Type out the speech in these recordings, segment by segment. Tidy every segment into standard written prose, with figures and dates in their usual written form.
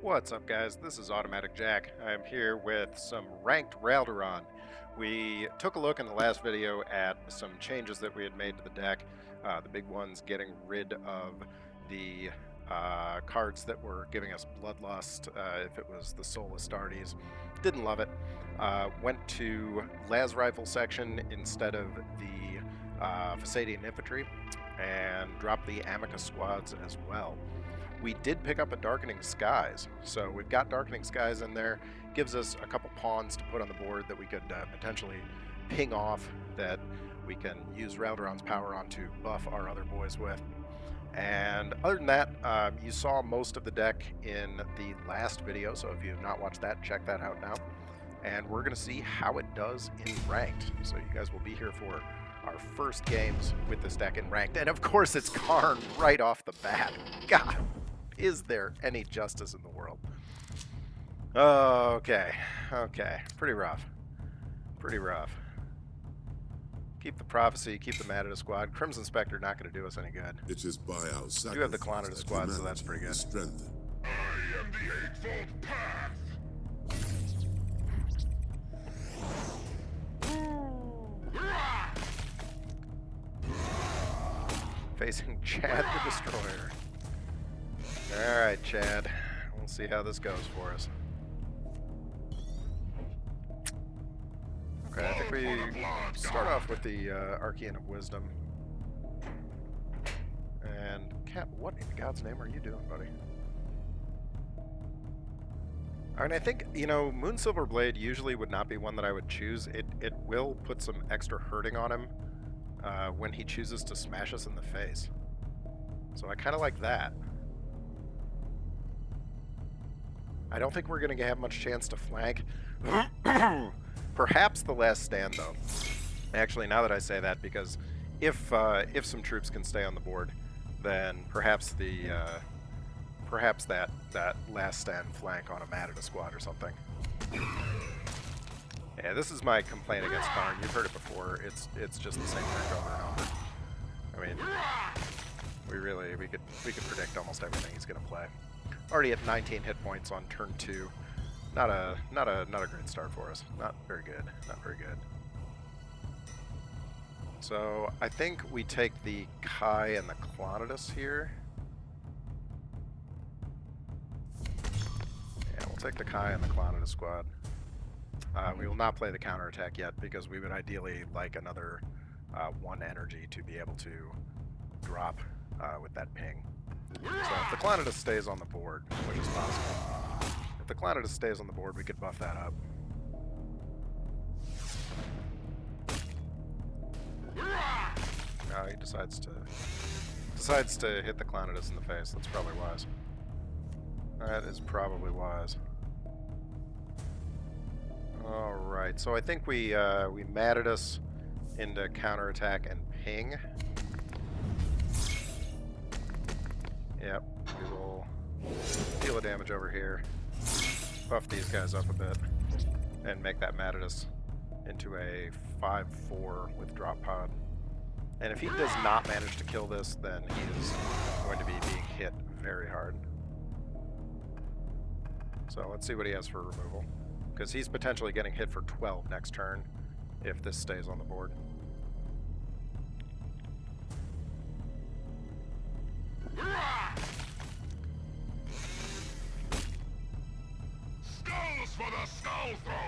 What's up, guys? This is Automatic Jack. I'm here with some ranked Raldoron. We took a look in the last video at some changes that we had made to the deck. The big ones getting rid of the cards that were giving us Bloodlust, if it was the Soul Astartes. Didn't love it. Went to Las Rifle section instead of the Fasadian Infantry, and dropped the Amicus squads as well. We did pick up a Darkening Skies, so we've got Darkening Skies in there. Gives us a couple pawns to put on the board that we could potentially ping off, that we can use Raldoron's power on to buff our other boys with. And other than that, you saw most of the deck in the last video, so if you have not watched that, check that out now. And we're going to see how it does in Ranked. So you guys will be here for our first games with this deck in Ranked. And of course it's Karn right off the bat. God, is there any justice in the world? Okay, pretty rough. Pretty rough. Keep the Prophecy, keep the Matador squad. Crimson Spectre not going to do us any good. It is by our sacrifice. You have the Clonidus squad, so that's pretty good. Strengthened. I am the Eightfold Path! Facing Chad the Destroyer. Alright, Chad. We'll see how this goes for us. Okay, I think we start off with the Arcane of Wisdom. And, Cat, what in God's name are you doing, buddy? I mean, I think, you know, Moonsilver Blade usually would not be one that I would choose. It will put some extra hurting on him when he chooses to smash us in the face. So I kind of like that. I don't think we're going to have much chance to flank. Perhaps the Last Stand, though. Actually, now that I say that, because if some troops can stay on the board, then perhaps the perhaps that Last Stand flank on a Matador squad or something. Yeah, this is my complaint against Karn. You've heard it before. It's just the same thing over and over. I mean, we could predict almost everything he's going to play. Already at 19 hit points on turn 2. Not a great start for us. Not very good. Not very good. So I think we take the Kai and the Clonidus here. Yeah, we'll take the Kai and the Clonidus squad. We will not play the counterattack yet because we would ideally like another 1 energy to be able to drop with that ping. So if the Clonidus stays on the board, which is possible, if the Clonidus stays on the board, we could buff that up. No, he decides to hit the Clonidus in the face. That's probably wise. That is probably wise. All right, so I think we Matadus into counterattack and ping. Yep, we will deal the damage over here, buff these guys up a bit, and make that Matadus into a 5/4 with drop pod. And if he does not manage to kill this, then he is going to be being hit very hard. So let's see what he has for removal, because he's potentially getting hit for 12 next turn if this stays on the board.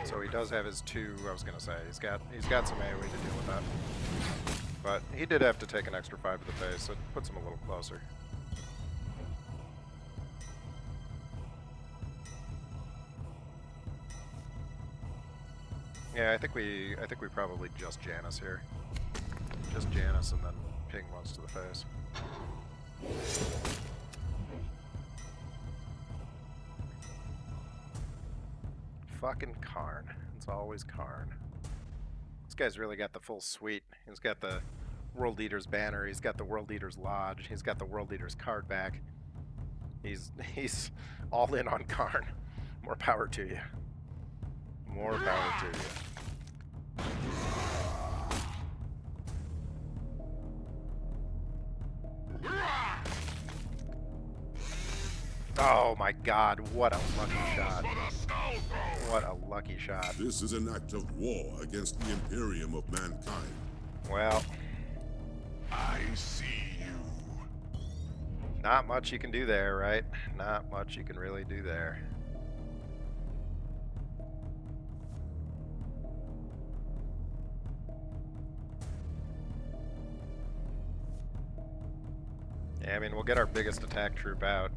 So he does have his 2, I was gonna say, he's got some AoE to deal with that. But he did have to take an extra 5 to the face, so it puts him a little closer. Yeah, I think we probably just Janus here. Just Janus and then ping once to the face. Fucking Karn. It's always Karn. This guy's really got the full suite. He's got the World Eater's banner, he's got the World Eater's lodge, he's got the World Eater's card back. He's all in on Karn. More power to you. More power to you. Oh my god, what a lucky shot. What a lucky shot. This is an act of war against the Imperium of mankind. Well, I see you. not much you can do there, right? Not much you can really do there. Yeah, I mean, we'll get our biggest attack troop out.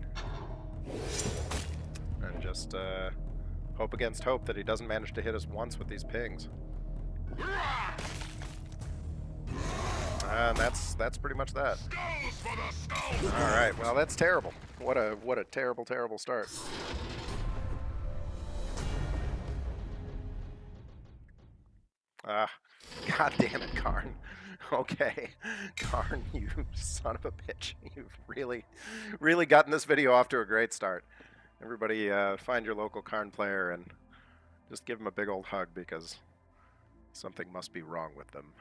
And just hope against hope that he doesn't manage to hit us once with these pings. And that's pretty much that. All right, well, that's terrible. What a terrible, terrible start. Ah, god damn it, Karn. Okay, Karn, you son of a bitch. You've really gotten this video off to a great start. Everybody find your local Karn player and just give them a big old hug because something must be wrong with them.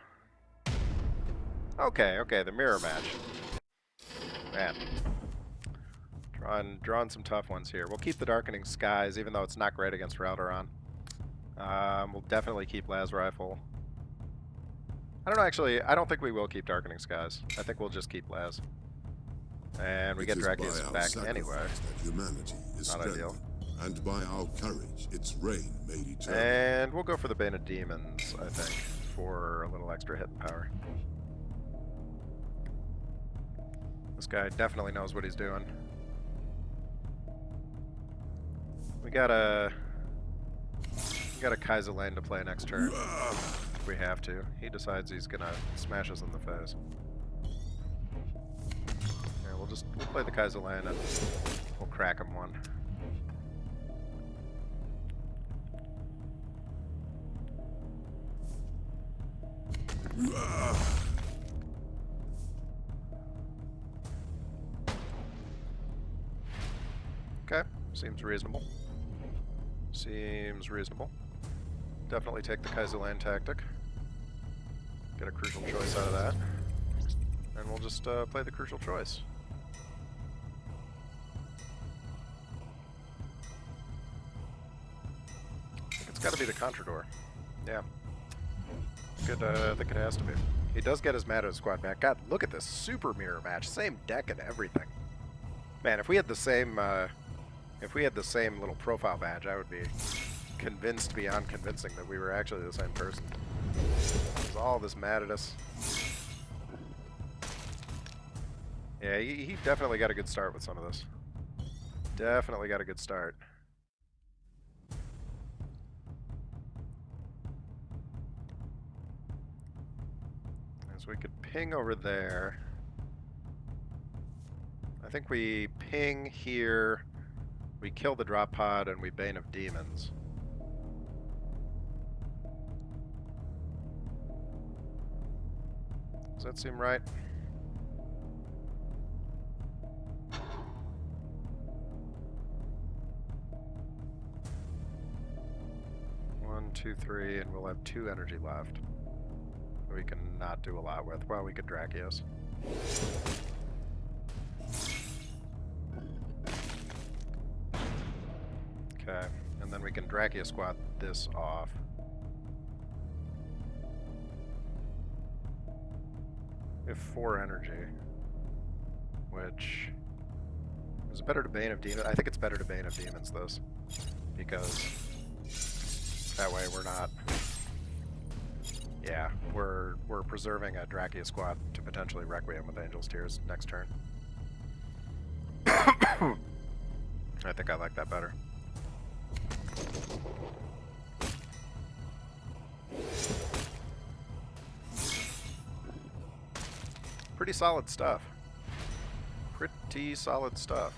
Okay, the mirror match. Man. Drawing some tough ones here. We'll keep the Darkening Skies, even though it's not great against Raldoron. We'll definitely keep Las Rifle. I don't know, actually, I don't think we will keep Darkening Skies. I think we'll just keep Las. And we get Drakius back anyway. Humanity is not ideal. And by our courage, its reign made eternal. And we'll go for the Bane of Demons, I think, for a little extra hit and power. This guy definitely knows what he's doing. We got a Kaiser Lane to play next turn. If we have to. He decides he's gonna smash us in the face. Yeah, we'll play the Kaiser Lane and we'll crack him one. Okay, seems reasonable. Seems reasonable. Definitely take the Kaiser Lane tactic. Get a crucial choice out of that. And we'll just play the crucial choice. I think it's got to be the Contrador. Yeah. I think it has to be. He does get his Mata squad back. God, look at this super mirror match. Same deck and everything. Man, if we had the same little profile badge, I would be convinced beyond convincing that we were actually the same person. There's all this mad at us. Yeah, he definitely got a good start with some of this. Definitely got a good start. So we could ping over there. I think we ping here, we kill the drop pod, and we Bane of Demons. Does that seem right? One, two, three, and we'll have 2 energy left. We can not do a lot with. Well, we could Drakios. Okay, and then we can Drachia squat this off. We have 4 energy, which is it better to Bane of Demons? I think it's better to Bane of Demons this, because that way we're not. Yeah, we're preserving a Drachia squad to potentially Requiem with Angel's Tears next turn. I think I like that better. Pretty solid stuff. Pretty solid stuff.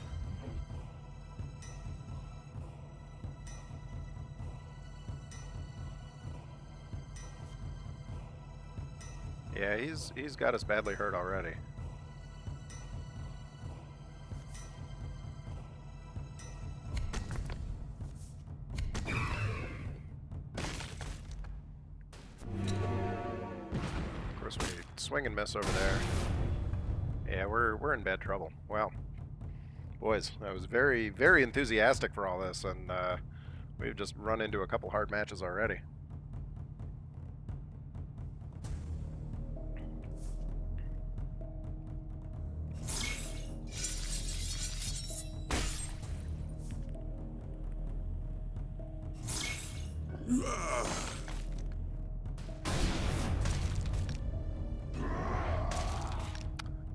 Yeah, he's got us badly hurt already. Of course, we swing and miss over there. Yeah, we're in bad trouble. Well, Boys, I was very, very enthusiastic for all this, and we've just run into a couple hard matches already.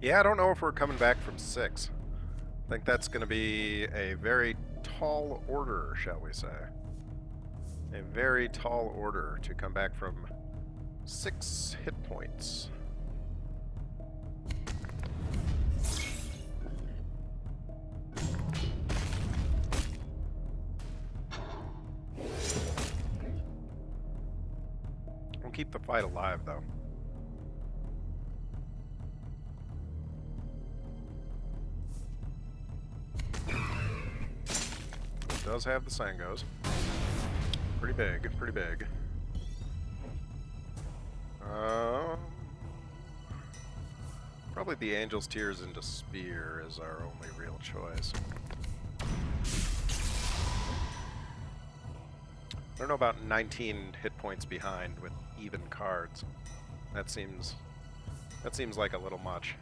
Yeah, I don't know if we're coming back from 6. I think that's going to be a very tall order, shall we say. A very tall order to come back from 6 hit points. We'll keep the fight alive, though. It does have the Sangos. Pretty big, pretty big. Probably the Angel's Tears into Spear is our only real choice. I don't know about 19 hit points behind with even cards. That seems like a little much.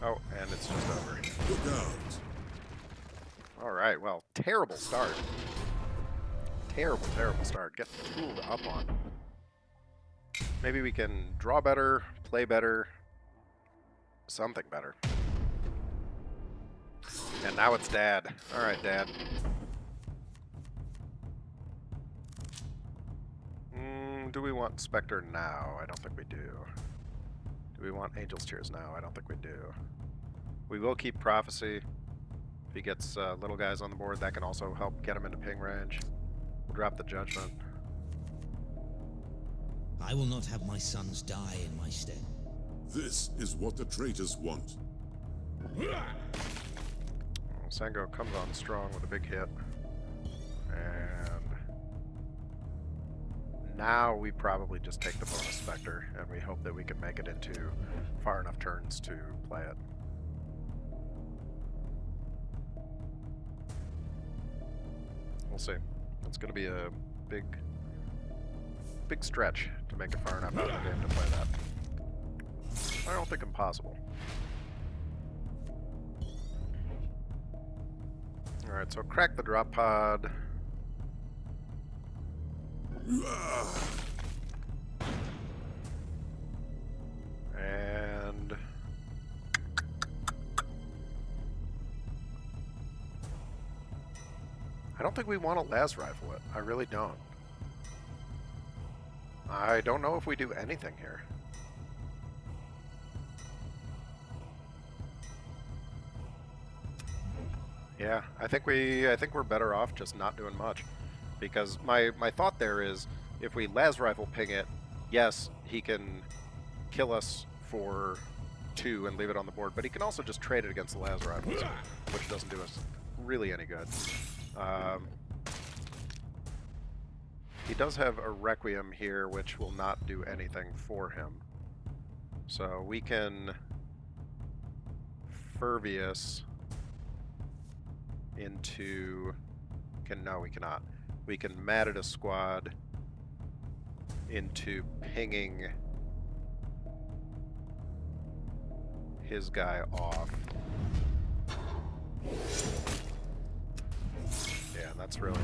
Oh, and it's just over. Look out! Alright, well, terrible start. Terrible, terrible start. Get tooled up on. Maybe we can draw better, play better, something better. And now it's Dad. Alright, Dad. Do we want Spectre now? I don't think we do. Do we want Angel's Tears now? I don't think we do. We will keep Prophecy. If he gets little guys on the board, that can also help get him into ping range. We'll drop the Judgment. I will not have my sons die in my stead. This is what the traitors want. Sango comes on strong with a big hit. And now we probably just take the bonus Spectre, and we hope that we can make it into far enough turns to play it. We'll see. It's going to be a big stretch to make it far enough out of the game to play that. I don't think impossible. Alright, so crack the drop pod. And I don't think we want to las rifle it. I really don't. I don't know if we do anything here. Yeah, I think we're better off just not doing much, because my thought there is if we las rifle ping it, yes, he can kill us for 2 and leave it on the board, but he can also just trade it against the las rifles, which doesn't do us really any good. He does have a Requiem here, which will not do anything for him. So we can Furvius into... No, we cannot. We can mad at a squad into pinging his guy off. Yeah, that's really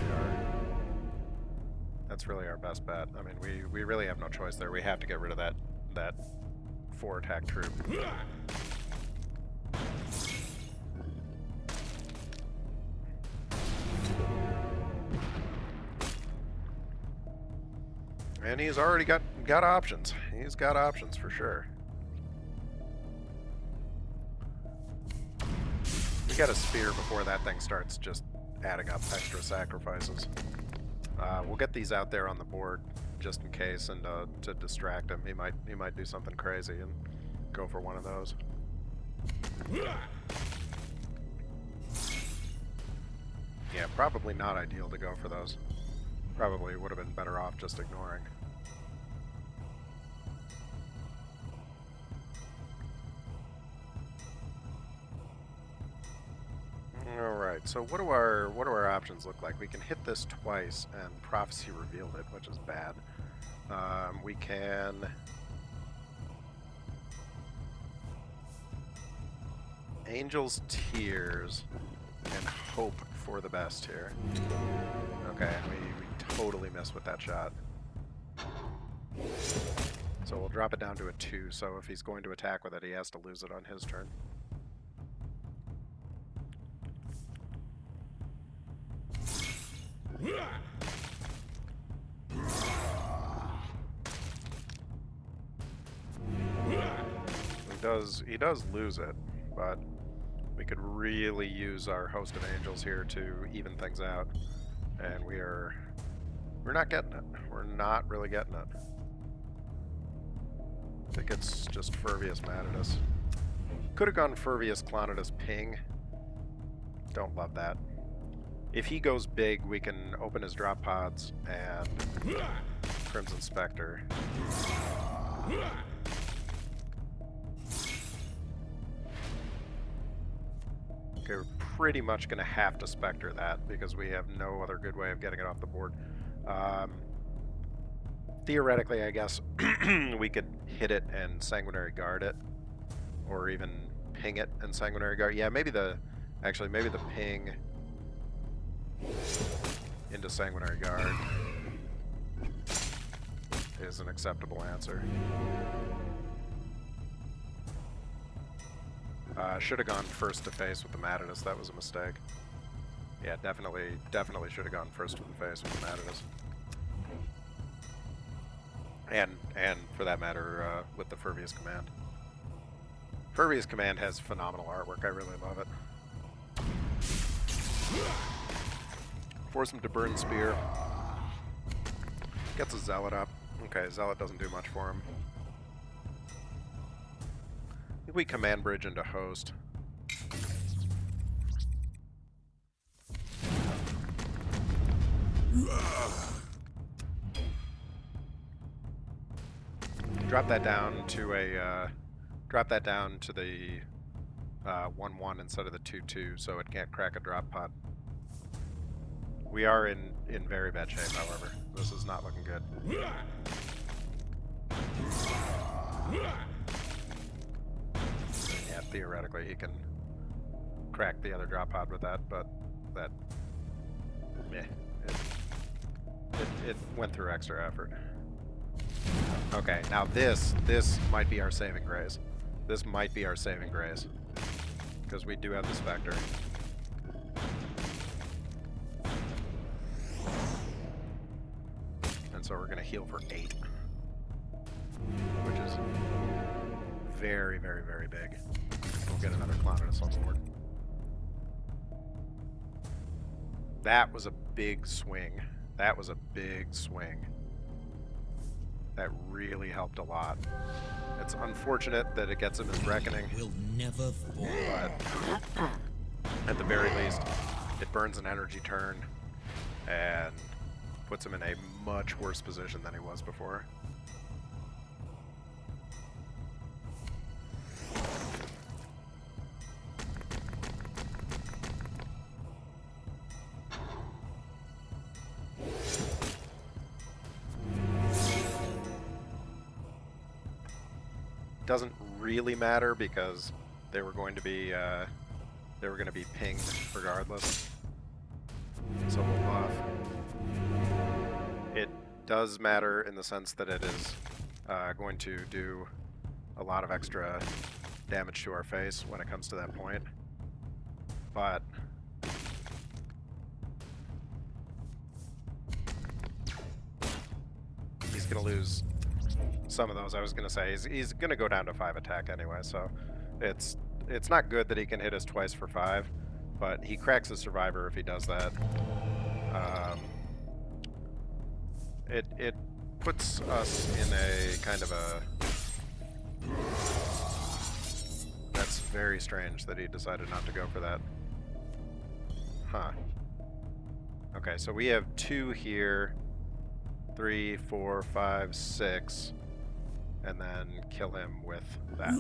our best bet. I mean, we really have no choice there. We have to get rid of that 4 attack troop. And he's already got options. He's got options for sure. We got a spear before that thing starts just adding up extra sacrifices. We'll get these out there on the board just in case, and to distract him. He might do something crazy and go for one of those. Yeah, probably not ideal to go for those. Probably would have been better off just ignoring. Alright, so what do our options look like? We can hit this twice and Prophecy revealed it, which is bad. We can... Angel's Tears and hope for the best here. Okay, we totally missed with that shot. So we'll drop it down to a 2, so if he's going to attack with it, he has to lose it on his turn. He does lose it, but we could really use our Host of Angels here to even things out. And we're not getting it. We're not really getting it. I think it's just Furvius Matidus. Could have gone Furvius Clonidus Ping. Don't love that. If he goes big, we can open his drop pods and Crimson Spectre. Okay, we're pretty much going to have to Spectre that because we have no other good way of getting it off the board. Theoretically, I guess we could hit it and Sanguinary Guard it, or even ping it and Sanguinary Guard. Yeah, maybe the ping into Sanguinary Guard is an acceptable answer. Should have gone first to face with the Matidus. That was a mistake. Yeah, definitely should have gone first to the face with the Matidus. And for that matter, with the Furvius Command. Furvius Command has phenomenal artwork. I really love it. Force him to burn Spear. Gets a Zealot up. Okay, Zealot doesn't do much for him. I think we Command Bridge into Host. Drop that down to a the 1/1 instead of the 2/2, so it can't crack a drop pod. We are in very bad shape, however. This is not looking good. Yeah, theoretically he can crack the other drop pod with that, but that, meh, it went through extra effort. Okay, now this might be our saving grace. This might be our saving grace. Because we do have the Spectre. And so we're going to heal for 8. Which is very, very, very big. We'll get another Clonidus on board. That was a big swing. That was a big swing. That really helped a lot. It's unfortunate that it gets him his Reckoning. Will never fall. But at the very least, it burns an energy turn and puts him in a much worse position than he was before. Doesn't really matter because they were going to be pinged regardless. So we'll buff. It does matter in the sense that it is going to do a lot of extra damage to our face when it comes to that point. But he's going to lose some of those. I was going to say he's going to go down to 5 attack anyway, so it's not good that he can hit us twice for 5, but he cracks his Survivor if he does that. It puts us in a kind of a... That's very strange that he decided not to go for that. Huh. Okay, so we have 2 here, 3, 4, 5, 6, and then kill him with that.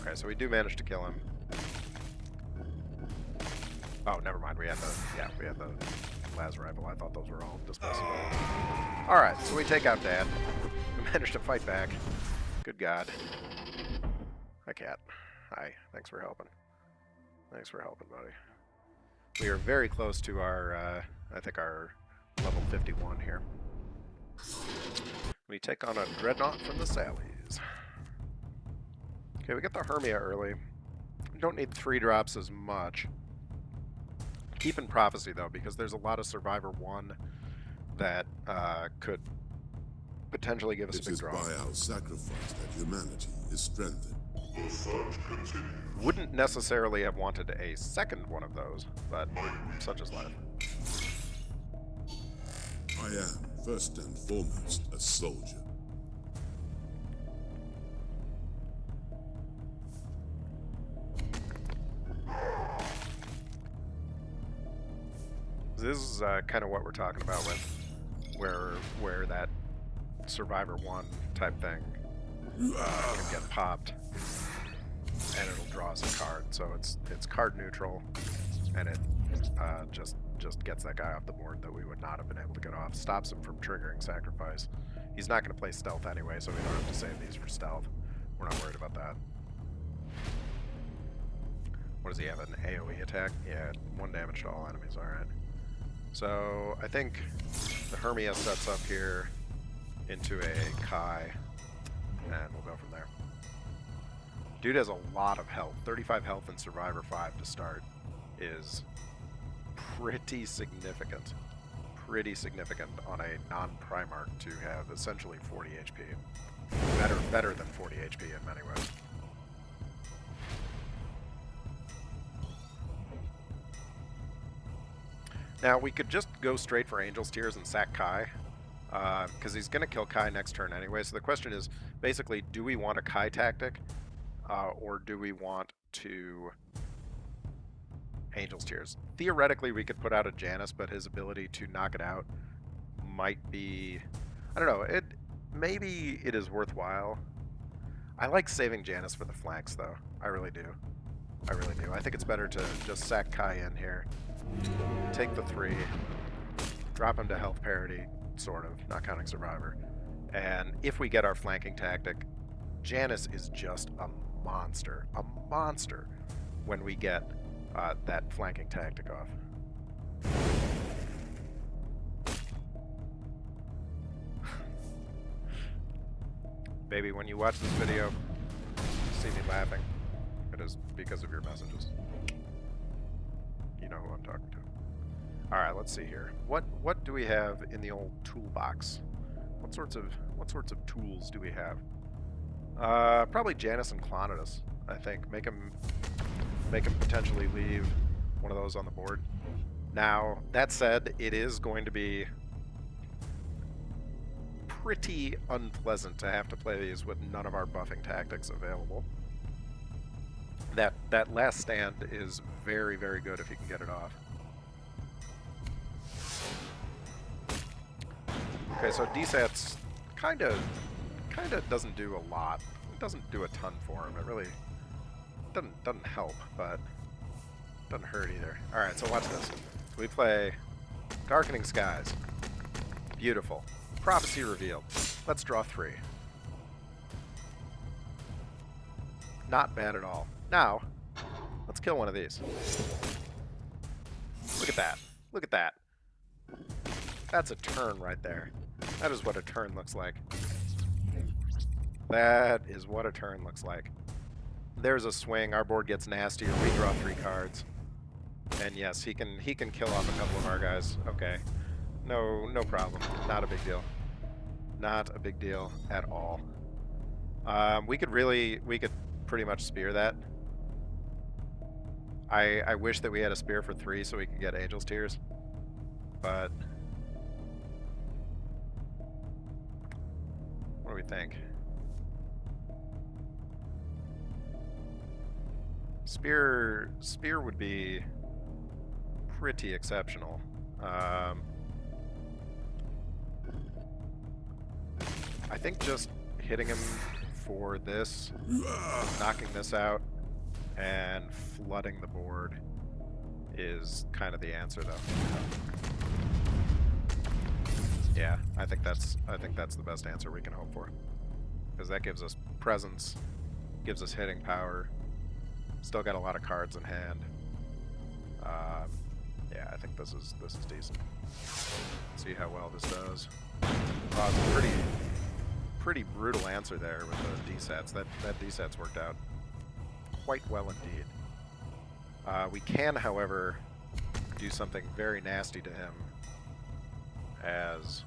Okay, so we do manage to kill him. Oh, never mind. We had the las rifle. I thought those were all disposable. All right, so we take out Dad. We managed to fight back. Good God. Hi, Cat. Hi. Thanks for helping. Thanks for helping, buddy. We are very close to our, I think our level 51 here. We take on a Dreadnought from the Sallies. Okay, we get the Hermia early. We don't need 3 drops as much. Keep in Prophecy, though, because there's a lot of Survivor 1 that could potentially give us a big draw. It is by our sacrifice that humanity is strengthened. The search continues. Wouldn't necessarily have wanted a second one of those, but such is life. I am, first and foremost, a soldier. This is kind of what we're talking about with where that Survivor 1 type thing can get popped, and it'll draw us a card. So it's card neutral, and it just gets that guy off the board that we would not have been able to get off. Stops him from triggering sacrifice. He's not going to play stealth anyway, so we don't have to save these for stealth. We're not worried about that. What does he have, an AoE attack? Yeah, 1 damage to all enemies, alright. So, I think the Hermia sets up here into a Kai, and we'll go from there. Dude has a lot of health. 35 health in Survivor 5 to start is pretty significant. Pretty significant on a non-Primarch to have essentially 40 HP. Better than 40 HP in many ways. Now, we could just go straight for Angel's Tears and sack Kai, because he's going to kill Kai next turn anyway. So the question is, basically, do we want a Kai tactic, or do we want to Angel's Tears? Theoretically, we could put out a Janus, but his ability to knock it out might be... I don't know. Maybe it is worthwhile. I like saving Janus for the flanks, though. I really do. I really do. I think it's better to just sack Kai in here. Take the 3, drop him to health parity, sort of, not counting Survivor. And if we get our flanking tactic, Janus is just a monster when we get that flanking tactic off. Baby, when you watch this video, see me laughing, it is because of your messages. You know who I'm talking to. Alright, let's see here. What do we have in the old toolbox? What sorts of tools do we have? Probably Janus and Clonidus, I think. Make him potentially leave one of those on the board. Now, that said, it is going to be pretty unpleasant to have to play these with none of our buffing tactics available. That last stand is very, very good if you can get it off. Okay, so DSAT's kind of doesn't do a lot. It doesn't do a ton for him. It really doesn't help, but doesn't hurt either. All right, so watch this. We play Darkening Skies. Beautiful. Prophecy revealed. Let's draw 3. Not bad at all. Now, let's kill one of these. Look at that. Look at that. That's a turn right there. That is what a turn looks like. That is what a turn looks like. There's a swing. Our board gets nastier. We draw 3 cards. And yes, he can kill off a couple of our guys. Okay. No problem. Not a big deal. Not a big deal at all. We could pretty much spear that. I wish that we had a spear for 3 so we could get Angel's Tears, but what do we think? Spear would be pretty exceptional. I think just hitting him for this, knocking this out, and flooding the board is kind of the answer, though. Yeah, I think that's the best answer we can hope for, because that gives us presence, gives us hitting power. Still got a lot of cards in hand. Yeah, I think this is decent. See how well this does. It's a pretty brutal answer there with the D-sets. That D-sets worked out quite well indeed. We can, however, do something very nasty to him as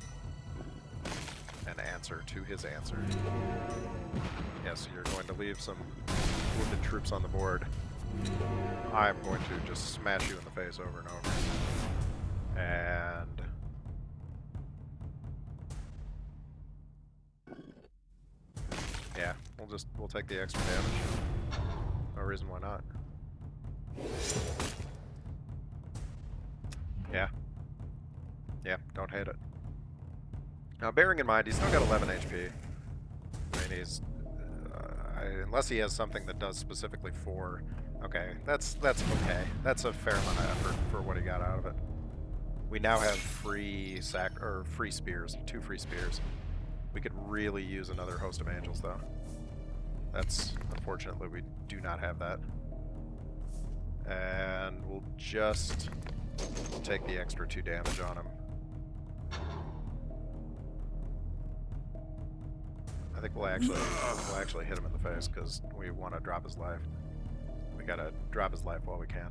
an answer to his answer. Yes, you're going to leave some wounded troops on the board. I'm going to just smash you in the face over and over. And yeah, we'll take the extra damage. No reason why not. Yeah. Yeah, don't hate it. Now, bearing in mind, he's still got 11 HP. I mean, he's... unless he has something that does specifically 4... Okay, that's okay. That's a fair amount of effort for what he got out of it. We now have free spears, 2 free spears. We could really use another Host of Angels, though. Unfortunately, we do not have that. And we'll take the extra 2 damage on him. I think we'll actually hit him in the face because we want to drop his life. We gotta drop his life while we can.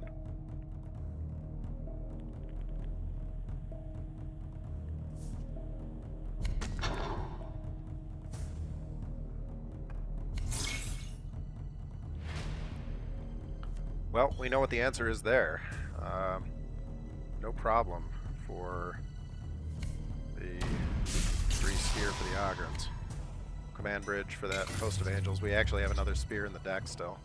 Well, we know what the answer is there. No problem for the free spear for the Ogrons. Command bridge for that Host of Angels. We actually have another spear in the deck still.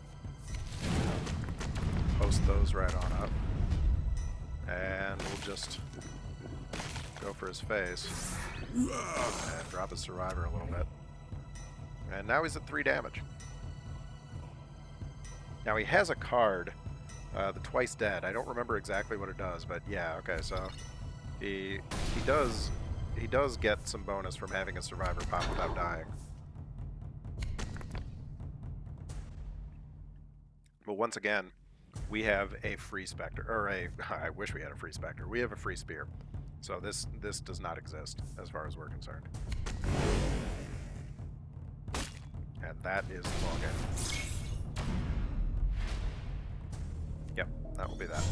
Post those right on up. And we'll just go for his face. And drop his Survivor a little bit. And now he's at 3 damage. Now he has a card, the Twice Dead. I don't remember exactly what it does, but yeah, okay, so he does get some bonus from having a Survivor pop without dying. But once again, we have a free Spectre, or I wish we had a free Spectre. We have a free Spear. So this does not exist as far as we're concerned. And that is the ballgame. Yep, that will be that.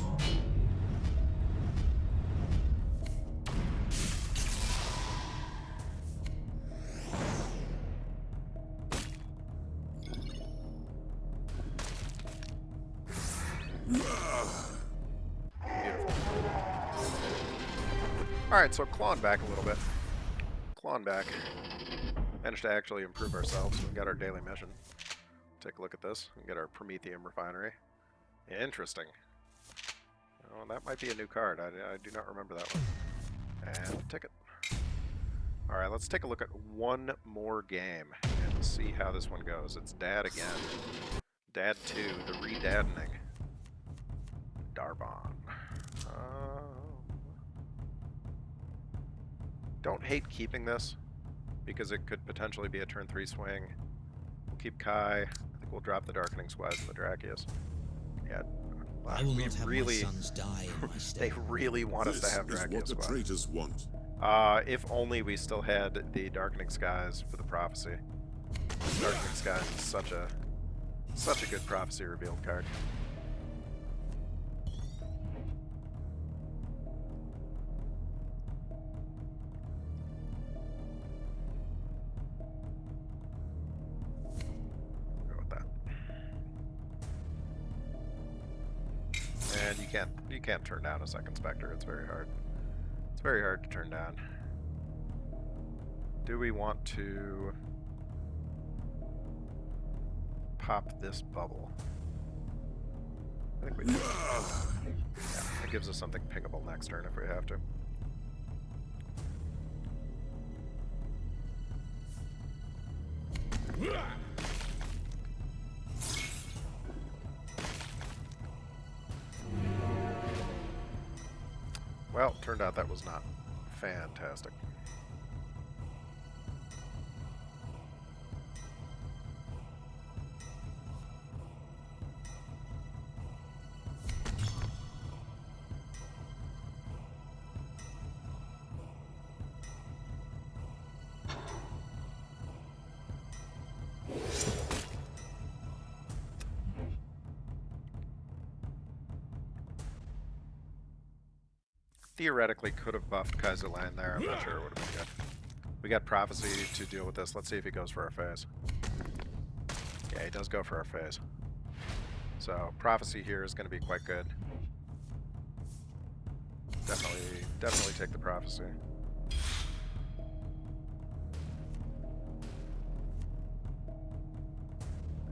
Alright, so clawing back a little bit. Clawing back. Managed to actually improve ourselves. We got our daily mission. Take a look at this. We get our Prometheum refinery. Interesting. Oh, that might be a new card. I do not remember that one. And ticket. Alright, let's take a look at one more game and see how this one goes. It's Dad again. Dad 2, the re-daddening. Darbon. Don't hate keeping this, because it could potentially be a turn 3 swing. We'll keep Kai. I think we'll drop the Darkening Squads and the Drakius. Yeah, I will not have my sons die in my stead. They really want us to have Drakius. This is what the traitors want. If only we still had the Darkening Skies for the Prophecy. Darkening Skies is such a good Prophecy revealed card. And you can't turn down a second Spectre. It's very hard. It's very hard to turn down. Do we want to pop this bubble? I think we do. Yeah, it gives us something pingable next turn if we have to. Well, turned out that was not fantastic. Theoretically could have buffed Kaiser Lane there. I'm not sure it would have been good. We got Prophecy to deal with this. Let's see if he goes for our phase. Yeah, he does go for our phase. So Prophecy here is going to be quite good. Definitely take the Prophecy.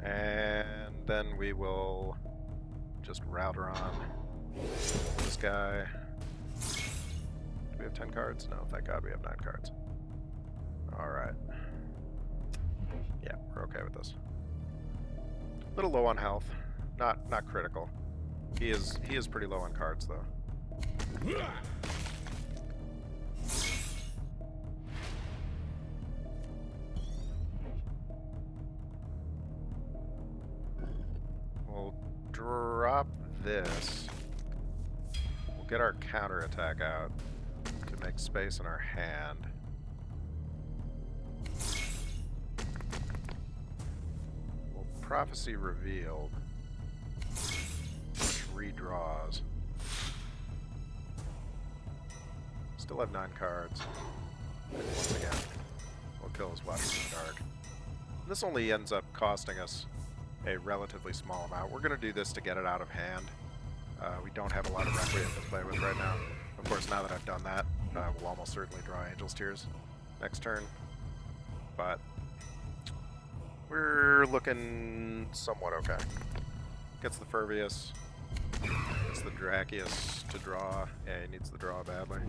And then we will just Raldoron this guy. Do we have 10 cards? No, thank God we have 9 cards. Alright. Yeah, we're okay with this. A little low on health. Not critical. He is pretty low on cards though. We'll drop this. We'll get our counterattack out to make space in our hand. We'll Prophecy Revealed, which redraws. Still have 9 cards. And once again, we'll kill his Watchers in the Dark. And this only ends up costing us a relatively small amount. We're going to do this to get it out of hand. We don't have a lot of Requiem to play with right now. Of course, now that I've done that, we'll almost certainly draw Angel's Tears next turn. But we're looking somewhat okay. Gets the Furvius. Gets the Dracius to draw. Yeah, he needs the draw badly.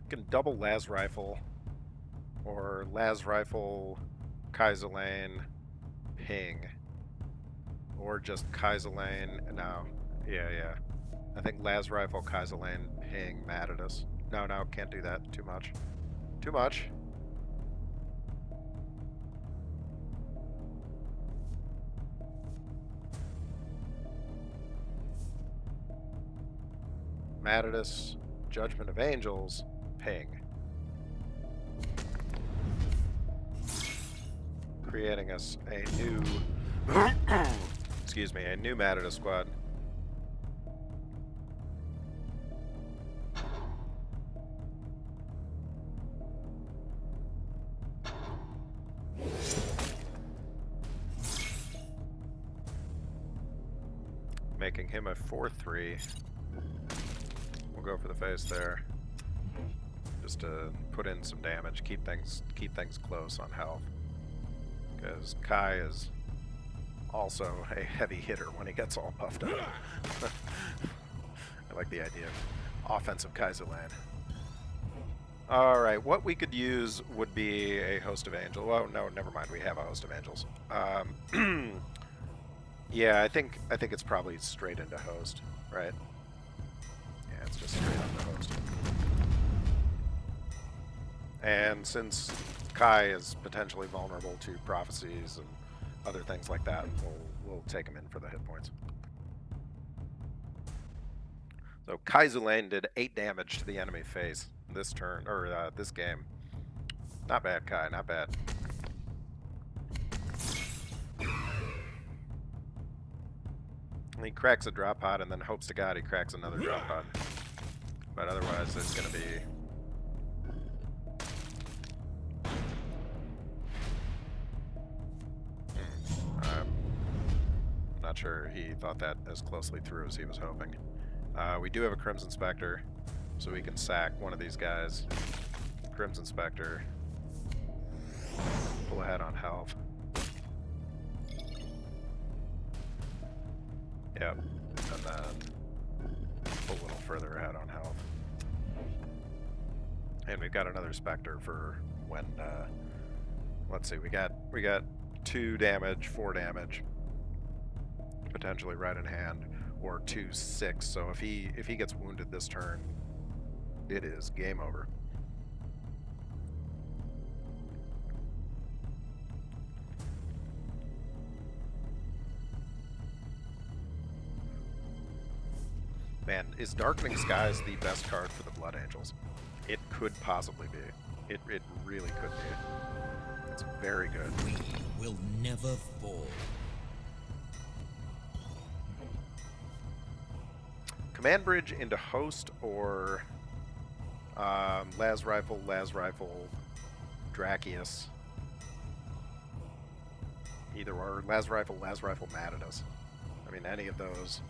Can double Las Rifle or Las Rifle, Kaiser Lane, Ping, or just Kaiser Lane. No, yeah. I think Las Rifle, Kaiser Lane, Ping, mad at us. No, can't do that. Too much. Too much. Mad at us, Judgment of Angels, Ping. Creating us a new excuse me, a new Matadus squad. Making him a 4/3. We'll go for the face there. Just to put in some damage, keep things close on health. Because Kai is also a heavy hitter when he gets all puffed up. I like the idea of offensive Kaiser Lane. Alright, what we could use would be a Host of Angels. Oh no, never mind, we have a Host of Angels. Yeah, I think it's probably straight into Host, right? Yeah, it's just straight into Host. And since Kai is potentially vulnerable to prophecies and other things like that, we'll take him in for the hit points. So Kaiser Lane did 8 damage to the enemy face this turn, or this game. Not bad, Kai, not bad. And he cracks a drop pod and then hopes to God he cracks another drop pod. But otherwise it's going to be... Not sure he thought that as closely through as he was hoping. We do have a Crimson Spectre, so we can sack one of these guys. Crimson Spectre. Pull ahead on health. Yep. And then pull a little further ahead on health. And we've got another Spectre for when Let's see, we got 2 damage, 4 damage, potentially right in hand, or 2, 6. So if he gets wounded this turn, it is game over. Man, is Darkening Skies the best card for the Blood Angels? It could possibly be. It really could be. It's very good. We will never fall. Command Bridge into Host or Las Rifle, Dracius. Either or. Las Rifle, Matadus. I mean, any of those.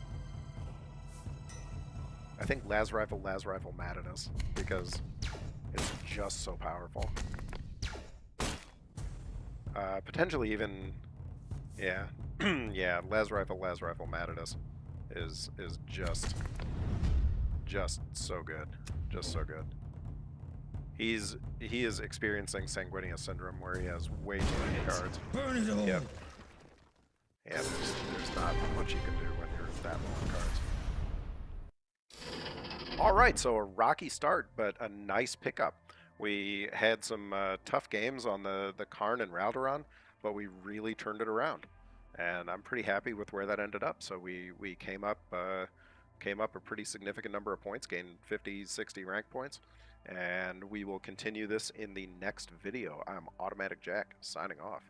I think Las Rifle, Matadus, because it's just so powerful. Potentially even, yeah, yeah. Las Rifle, Matadus is just so good, just so good. He is experiencing Sanguinius syndrome, where he has way too many cards. Burn it all. Yep. Yeah, there's not much you can do when you're that low on cards. All right, so a rocky start, but a nice pickup. We had some tough games on the Karn and Raldoron, but we really turned it around, and I'm pretty happy with where that ended up. So we came up a pretty significant number of points, gained 50, 60 rank points, and we will continue this in the next video. I'm Automatic Jack, signing off.